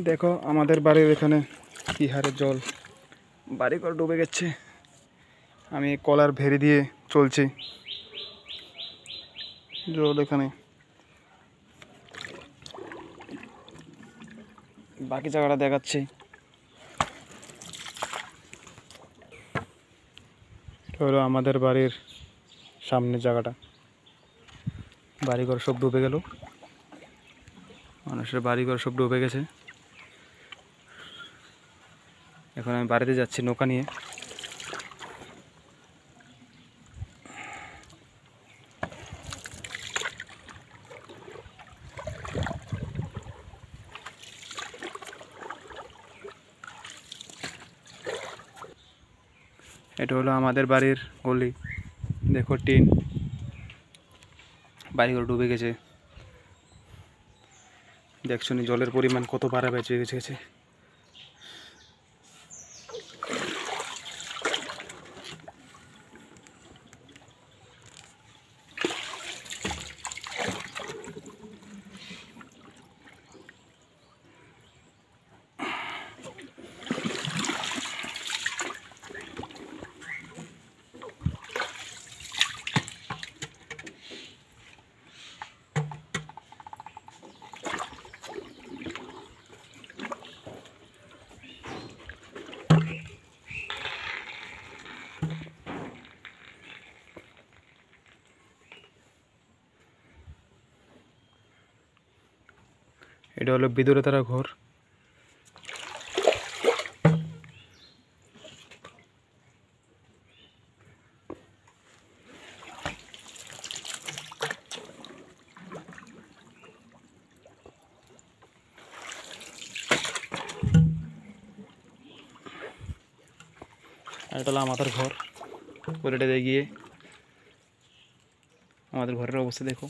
দেখো আমাদের বাড়ির এখানে কি হারে জল, বাড়িঘর ডুবে গেছে। আমি কলার ভেরি দিয়ে চলছি, জল এখানে। বাকি জায়গাটা দেখাচ্ছি। হলো আমাদের বাড়ির সামনের জায়গাটা, বাড়িঘর সব ডুবে গেল, মানুষের বাড়িঘর সব ডুবে গেছে। এখন আমি বাড়িতে যাচ্ছি নৌকা নিয়ে। এটা হলো আমাদের বাড়ির গলি। দেখো টিন, বাড়িঘর ডুবে গেছে। দেখছো নি জলের পরিমাণ কত বাড়া বেঁচে গেছে। এটা হলো বিদুরে তারা ঘর। এটা হলো আমাদের ঘর। পরেটা গিয়ে আমাদের ঘরের অবস্থা দেখো।